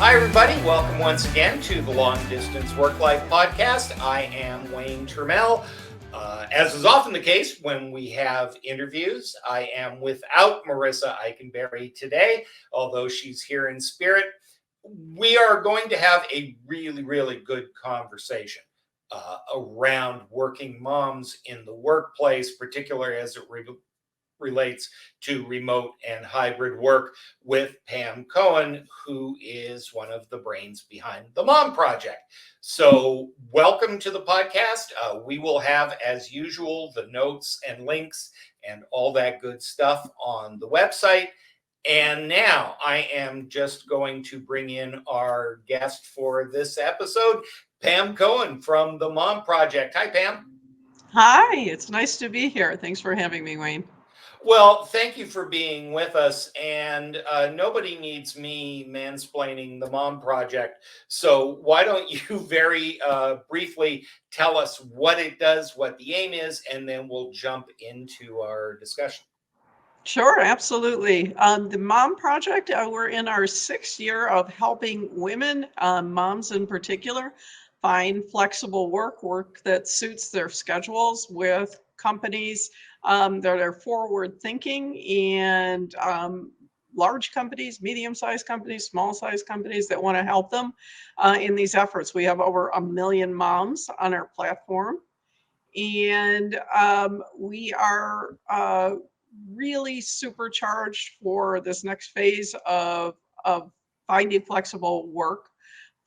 Hi, everybody. Welcome once again to the Long Distance Work-Life Podcast. I am Wayne Turmel. As is often the case when we have interviews, I am without Marissa Eikenberry today, although she's here in spirit. We are going to have a really good conversation around working moms in the workplace, particularly as it relates to remote and hybrid work with Pam Cohen, who is one of the brains behind the Mom Project. So welcome to the podcast. We will have, as usual, the notes and links and all that good stuff on the website. And now I am just going to bring in our guest for this episode, Pam Cohen from the Mom Project. Hi, Pam. Hi, it's nice to be here. Thanks for having me, Wayne. Well, thank you for being with us. And nobody needs me mansplaining the Mom Project. So why don't you very briefly tell us what it does, what the aim is, and then we'll jump into our discussion. Sure, absolutely. The Mom Project, we're in our sixth year of helping women, moms in particular, find flexible work that suits their schedules with companies that are forward thinking and large companies, medium-sized companies, small-sized companies that want to help them in these efforts. We have over 1 million moms on our platform, and we are really supercharged for this next phase of finding flexible work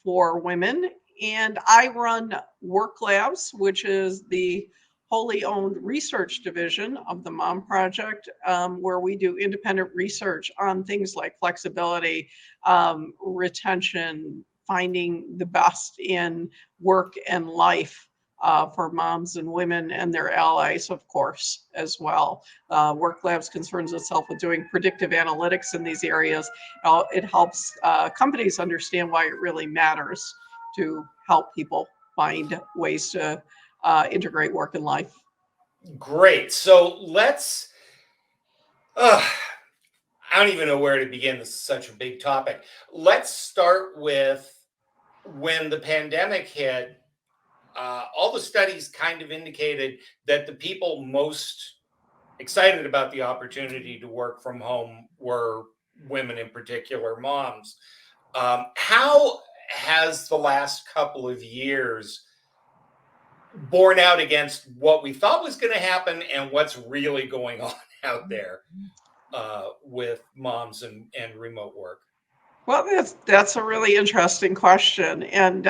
for women. And I run Worklabs, which is the wholly owned research division of the Mom Project, where we do independent research on things like flexibility, retention, finding the best in work and life for moms and women and their allies, of course, as well. Worklabs concerns itself with doing predictive analytics in these areas. It helps companies understand why it really matters to help people find ways to integrate work and life. Great. So I don't even know where to begin. This is such a big topic. Let's start with when the pandemic hit. All the studies kind of indicated that the people most excited about the opportunity to work from home were women, in particular, moms. How has the last couple of years borne out against what we thought was going to happen and what's really going on out there with moms and remote work? Well, that's a really interesting question, and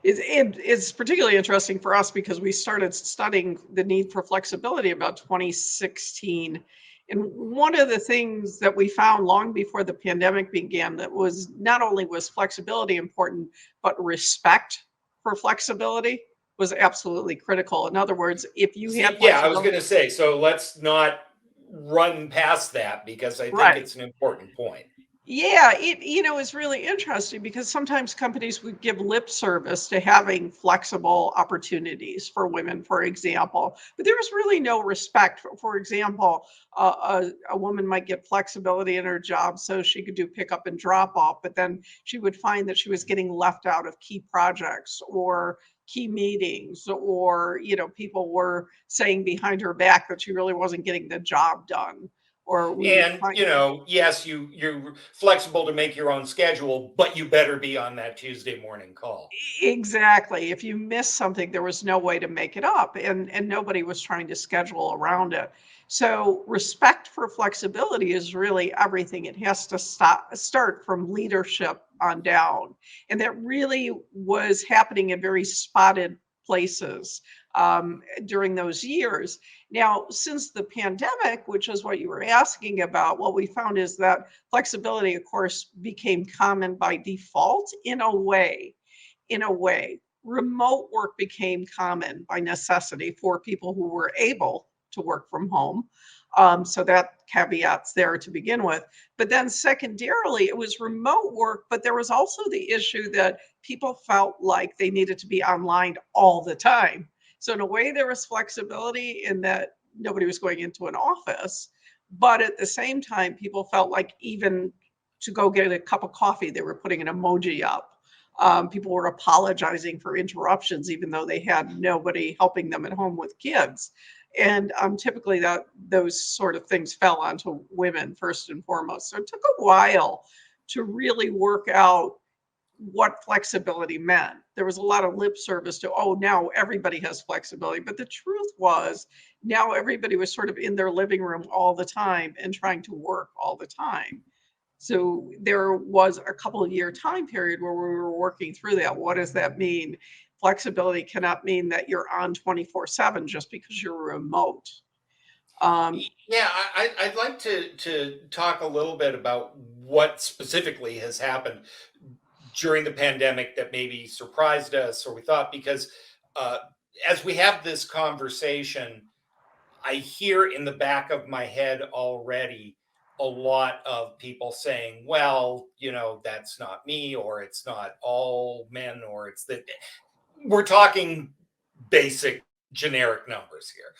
it's particularly interesting for us because we started studying the need for flexibility about 2016. And one of the things that we found long before the pandemic began that was not only was flexibility important, but respect for flexibility was absolutely critical. In other words, if you had Yeah, I was going flexibility, to say, so let's not run past that because I think right? it's an important point. Yeah, it is really interesting because sometimes companies would give lip service to having flexible opportunities for women, for example, but there was really no respect. For example, a woman might get flexibility in her job so she could do pickup and drop off, but then she would find that she was getting left out of key projects or key meetings, or people were saying behind her back that she really wasn't getting the job done. Or we would And find yes, you're flexible to make your own schedule, but you better be on that Tuesday morning call. Exactly. If you missed something, there was no way to make it up, and nobody was trying to schedule around it. So respect for flexibility is really everything. It has to start from leadership on down, and that really was happening in very spotted places during those years. Now, since the pandemic, which is what you were asking about, what we found is that flexibility, of course, became common by default in a way. Remote work became common by necessity for people who were able to work from home. So that caveat's there to begin with. But then secondarily, it was remote work, but there was also the issue that people felt like they needed to be online all the time. So in a way, there was flexibility in that nobody was going into an office, but at the same time, people felt like even to go get a cup of coffee, they were putting an emoji up. People were apologizing for interruptions, even though they had nobody helping them at home with kids. And typically those sort of things fell onto women first and foremost. So it took a while to really work out what flexibility meant. There was a lot of lip service to, oh, now everybody has flexibility. But the truth was, now everybody was sort of in their living room all the time and trying to work all the time. So there was a couple of year time period where we were working through that. What does that mean? Flexibility cannot mean that you're on 24/7 just because you're remote. Yeah, I'd like to talk a little bit about what specifically has happened during the pandemic that maybe surprised us or we thought, because uh, as we have this conversation, I hear in the back of my head already a lot of people saying, well, that's not me, or it's not all men, or it's that we're talking basic generic numbers here.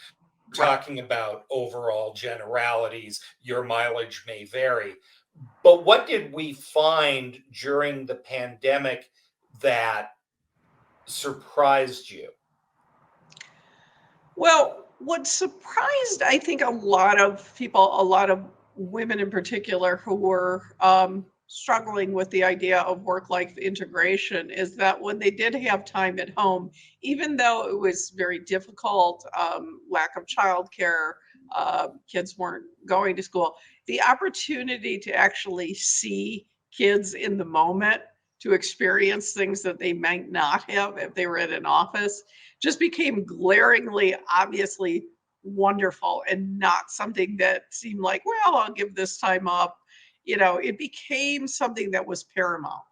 We're Right. talking about overall generalities. Your mileage may vary. But what did we find during the pandemic that surprised you? Well, what surprised, I think, a lot of people, a lot of women in particular, who were struggling with the idea of work life integration is that when they did have time at home, even though it was very difficult, lack of childcare, kids weren't going to school, the opportunity to actually see kids in the moment, to experience things that they might not have if they were in an office, just became glaringly, obviously wonderful and not something that seemed like, well, I'll give this time up. It became something that was paramount.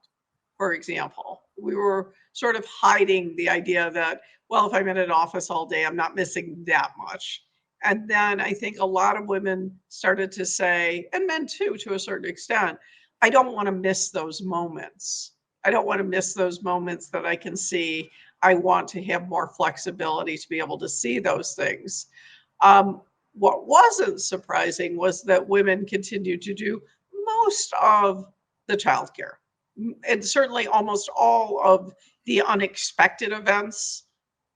For example, we were sort of hiding the idea that, well, if I'm in an office all day, I'm not missing that much. And then I think a lot of women started to say, and men too, to a certain extent, I don't want to miss those moments. I don't want to miss those moments that I can see. I want to have more flexibility to be able to see those things. Um, what wasn't surprising was that women continued to do most of the childcare, and certainly almost all of the unexpected events,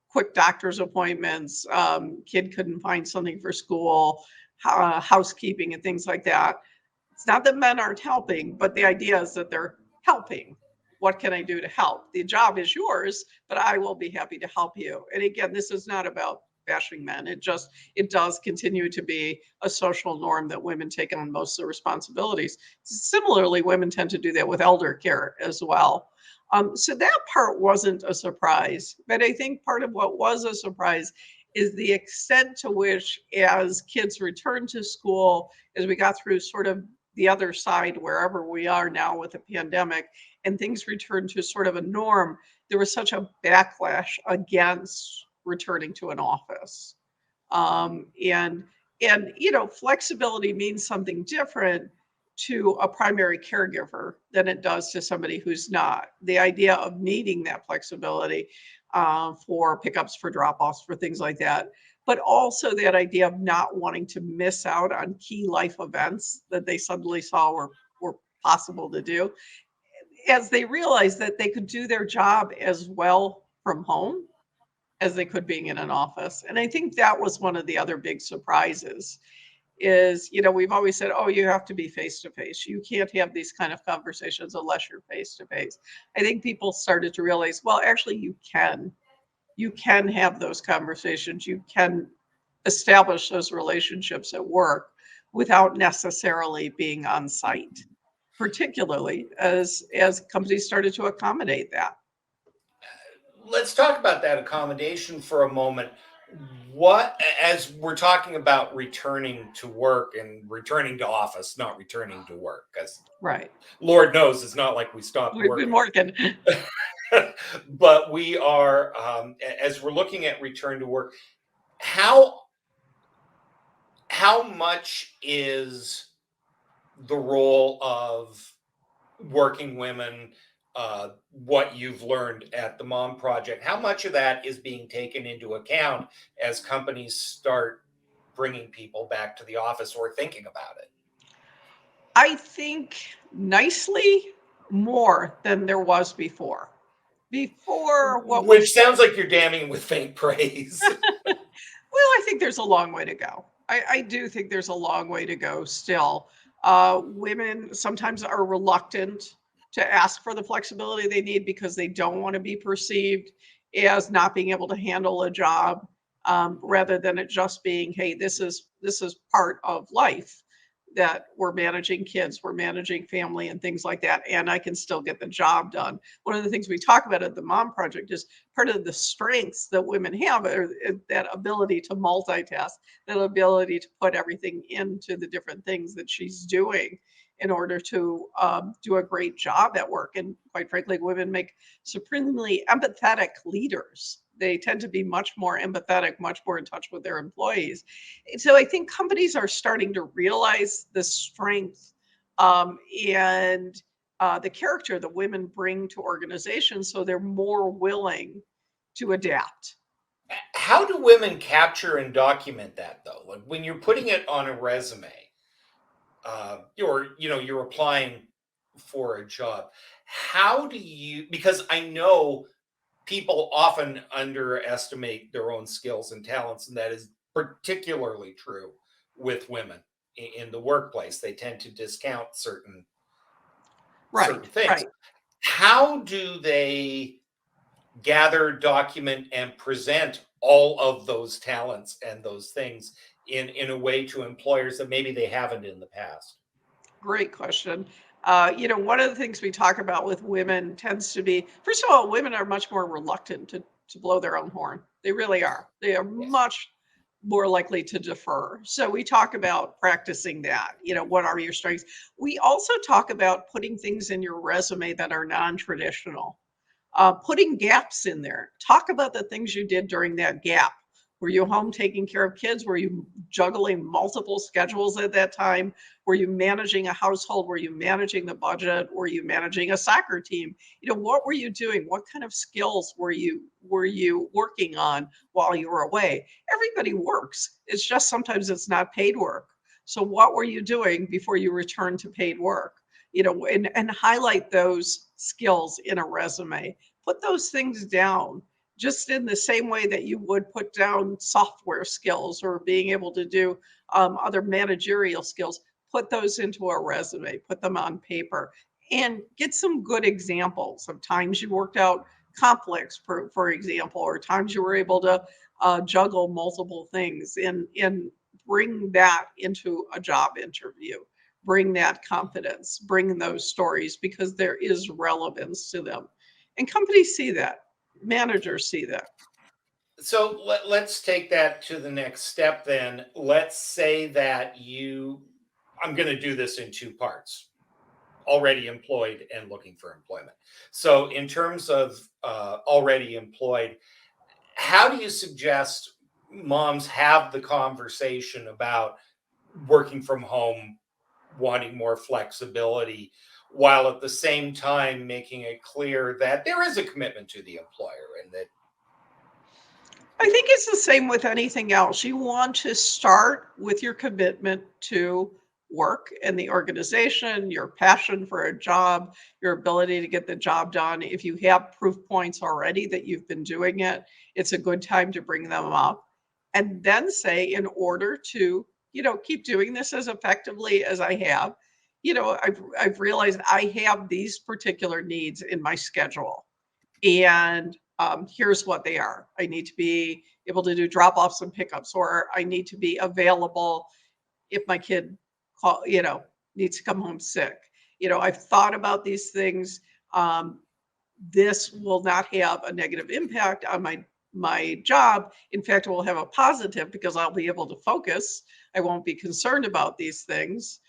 quick doctor's appointments, kid couldn't find something for school, housekeeping, and things like that. It's not that men aren't helping, but the idea is that they're helping. What can I do to help? The job is yours, but I will be happy to help you. And again, this is not about bashing men. It does continue to be a social norm that women take on most of the responsibilities. Similarly, women tend to do that with elder care as well. So that part wasn't a surprise. But I think part of what was a surprise is the extent to which, as kids returned to school, as we got through sort of the other side, wherever we are now with the pandemic, and things returned to sort of a norm, there was such a backlash against returning to an office. Um, and flexibility means something different to a primary caregiver than it does to somebody who's not. The idea of needing that flexibility for pickups, for drop-offs, for things like that, but also that idea of not wanting to miss out on key life events that they suddenly saw were possible to do, as they realized that they could do their job as well from home as they could being in an office. And I think that was one of the other big surprises is, we've always said, oh, you have to be face to face. You can't have these kind of conversations unless you're face to face. I think people started to realize, well, actually you can. You can have those conversations. You can establish those relationships at work without necessarily being on site, particularly as companies started to accommodate that. Let's talk about that accommodation for a moment. What, as we're talking about returning to work and returning to office, not returning to work, because Right. Lord knows it's not like we stopped We've been working. working. But we are, as we're looking at return to work, how much is the role of working women, what you've learned at the Mom Project, how much of that is being taken into account as companies start bringing people back to the office or thinking about it? I think nicely more than there was before. Before what we Which sounds like you're damning with faint praise. Well, I think there's a long way to go. I do think there's a long way to go still. Women sometimes are reluctant to ask for the flexibility they need because they don't want to be perceived as not being able to handle a job, rather than it just being, hey, this is part of life, that we're managing kids, we're managing family and things like that, and I can still get the job done. One of the things we talk about at the Mom Project is part of the strengths that women have are that ability to multitask, that ability to put everything into the different things that she's doing in order to do a great job at work. And quite frankly, women make supremely empathetic leaders. They tend to be much more empathetic, much more in touch with their employees. So I think companies are starting to realize the strength, and the character that women bring to organizations, so they're more willing to adapt. How do women capture and document that though? Like when you're putting it on a resume, or you're applying for a job. How do you? Because I know people often underestimate their own skills and talents, and that is particularly true with women in the workplace. They tend to discount certain Right, things. right. How do they gather, document, and present all of those talents and those things in a way to employers that maybe they haven't in the past? Great question. One of the things we talk about with women tends to be, first of all, women are much more reluctant to blow their own horn. They really are. They are Yes. much more likely to defer. So we talk about practicing that. What are your strengths? We also talk about putting things in your resume that are non-traditional, putting gaps in there. Talk about the things you did during that gap. Were you home taking care of kids? Were you juggling multiple schedules at that time? Were you managing a household? Were you managing the budget? Were you managing a soccer team? What were you doing? What kind of skills were you working on while you were away? Everybody works. It's just sometimes it's not paid work. So what were you doing before you returned to paid work? And highlight those skills in a resume. Put those things down just in the same way that you would put down software skills or being able to do other managerial skills. Put those into a resume, put them on paper, and get some good examples of times you worked out conflicts, for example, or times you were able to juggle multiple things, and bring that into a job interview. Bring that confidence, bring those stories, because there is relevance to them. And companies see that, managers see that. So let's take that to the next step then. Let's say that I'm going to do this in two parts: already employed and looking for employment. So, in terms of already employed, how do you suggest moms have the conversation about working from home, wanting more flexibility, while at the same time making it clear that there is a commitment to the employer and that? I think it's the same with anything else. You want to start with your commitment to work and the organization, your passion for a job, your ability to get the job done. If you have proof points already that you've been doing it, it's a good time to bring them up. And then say, in order to, keep doing this as effectively as I have, I've realized I have these particular needs in my schedule, and here's what they are. I need to be able to do drop offs and pickups, or I need to be available if my kid needs to come home sick. I've thought about these things. Um, this will not have a negative impact on my job. In fact, it will have a positive because I'll be able to focus. I won't be concerned about these things.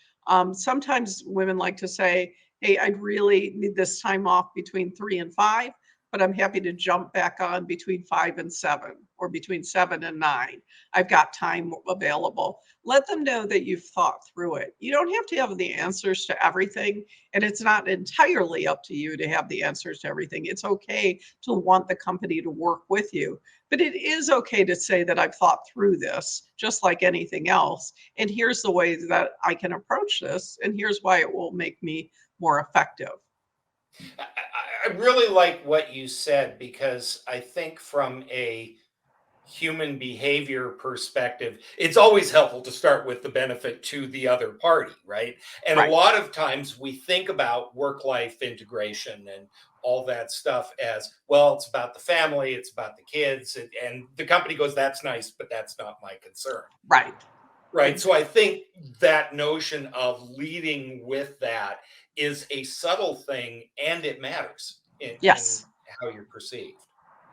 Sometimes women like to say, hey, I really need this time off between 3 and 5, but I'm happy to jump back on between 5 and 7 or between 7 and 9. I've got time available. Let them know that you've thought through it. You don't have to have the answers to everything, and it's not entirely up to you to have the answers to everything. It's okay to want the company to work with you, but it is okay to say that I've thought through this, just like anything else. And here's the way that I can approach this, and here's why it will make me more effective. I really like what you said because I think from a human behavior perspective, it's always helpful to start with the benefit to the other party, right? And a Right. lot of times we think about work life integration and all that stuff as well, it's about the family, it's about the kids, and the company goes, that's nice, but that's not my concern. Right. Right. So I Exactly. think that notion of leading with that is a subtle thing and it matters in Yes. how you're perceived.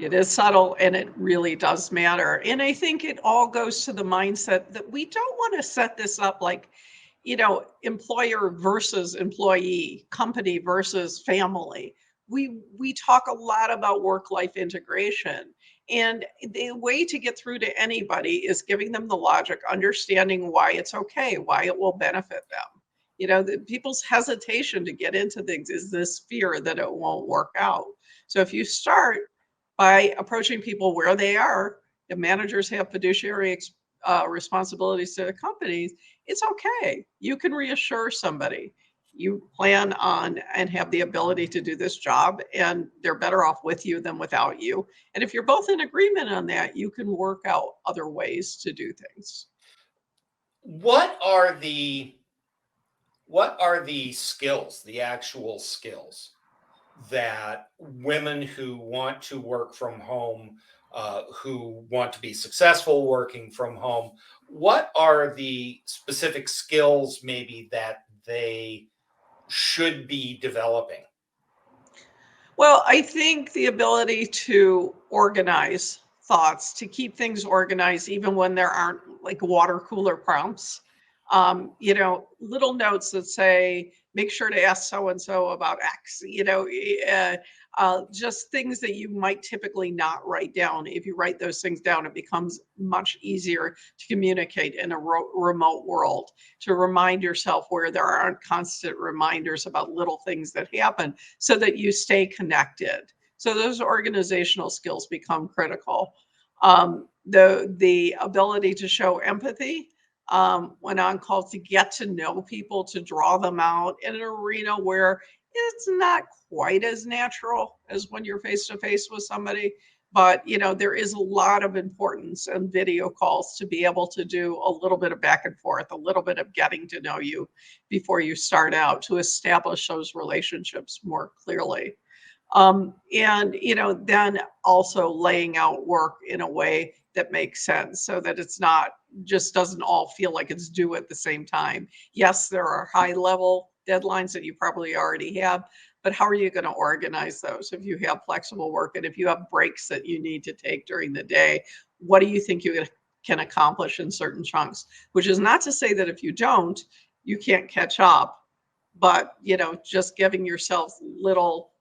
It is subtle and it really does matter. And I think it all goes to the mindset that we don't want to set this up like, employer versus employee, company versus family. We talk a lot about work-life integration. And the way to get through to anybody is giving them the logic, understanding why it's okay, why it will benefit them. The people's hesitation to get into things is this fear that it won't work out. So if you start by approaching people where they are. If managers have fiduciary responsibilities to the companies, it's okay. You can reassure somebody. You plan on and have the ability to do this job, and they're better off with you than without you. And if you're both in agreement on that, you can work out other ways to do things. What are the skills, the actual skills that women who want to work from home, who want to be successful working from home, what are the specific skills maybe that they should be developing? Well, I think the ability to organize thoughts, to keep things organized, even when there aren't like water cooler prompts. Little notes that say, make sure to ask so and so about X, just things that you might typically not write down. If you write those things down, it becomes much easier to communicate in a remote world, to remind yourself where there aren't constant reminders about little things that happen so that you stay connected. So those organizational skills become critical. The ability to show empathy when on call, to get to know people, to draw them out in an arena where it's not quite as natural as when you're face to face with somebody. But there is a lot of importance in video calls to be able to do a little bit of back and forth, a little bit of getting to know you before you start out, to establish those relationships more clearly. And then also laying out work in a way that makes sense so that it's not, just doesn't all feel like it's due at the same time. Yes, there are high level deadlines that you probably already have, but how are you going to organize those? If you have flexible work and if you have breaks that you need to take during the day, what do you think you can accomplish in certain chunks? Which is not to say that if you don't, you can't catch up, but just giving yourself little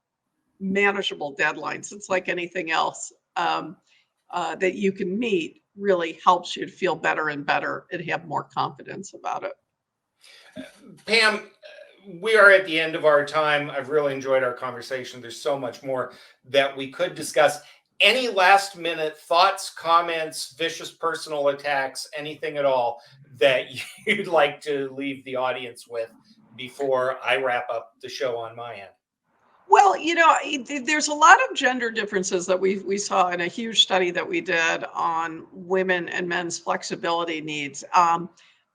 manageable deadlines. It's like anything else that you can meet really helps you to feel better and better and have more confidence about it. Pam, we are at the end of our time. I've really enjoyed our conversation. There's so much more that we could discuss. Any last minute thoughts, comments, vicious personal attacks, anything at all that you'd like to leave the audience with before I wrap up the show on my end? Well, there's a lot of gender differences that we saw in a huge study that we did on women and men's flexibility needs.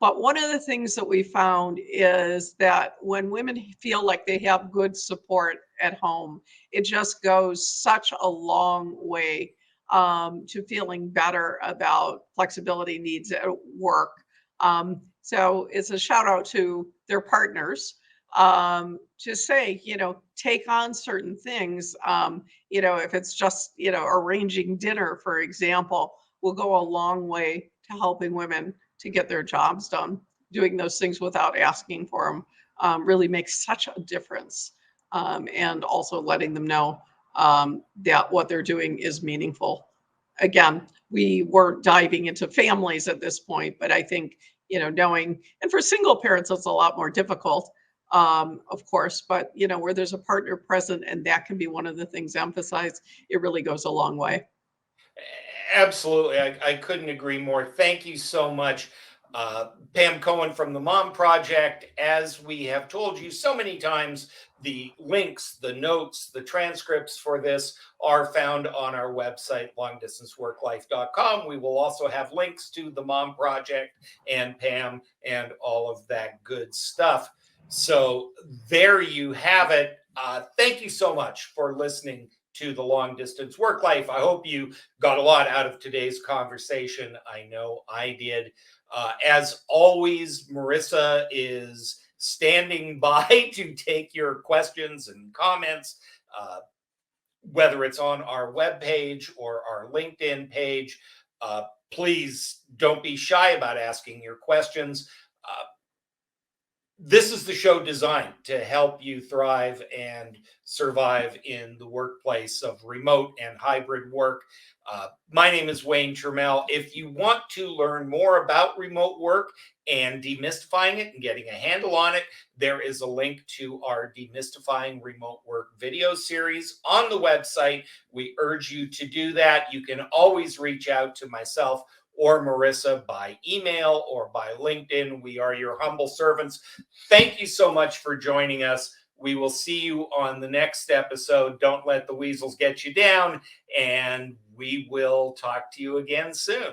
But one of the things that we found is that when women feel like they have good support at home, it just goes such a long way to feeling better about flexibility needs at work. So it's a shout out to their partners to say, take on certain things. If it's just, arranging dinner, for example, will go a long way to helping women to get their jobs done. Doing those things without asking for them really makes such a difference. And also letting them know that what they're doing is meaningful. Again, we weren't diving into families at this point, but I think, knowing, and for single parents, it's a lot more difficult, of course, but, where there's a partner present and that can be one of the things emphasized, it really goes a long way. Absolutely. I couldn't agree more. Thank you so much, Pam Cohen from the Mom Project. As we have told you so many times, the links, the notes, the transcripts for this are found on our website, longdistanceworklife.com. We will also have links to the Mom Project and Pam and all of that good stuff. So there you have it. Thank you so much for listening to the Long Distance Work Life. I hope you got a lot out of today's conversation. I know I did. As always, Marissa is standing by to take your questions and comments, whether it's on our webpage or our LinkedIn page. Please don't be shy about asking your questions. This is the show designed to help you thrive and survive in the workplace of remote and hybrid work. My name is Wayne Turmel. If you want to learn more about remote work and demystifying it and getting a handle on it, there is a link to our Demystifying Remote Work video series on the website. We urge you to do that. You can always reach out to myself or Marissa by email or by LinkedIn. We are your humble servants. Thank you so much for joining us. We will see you on the next episode. Don't let the weasels get you down, and we will talk to you again soon.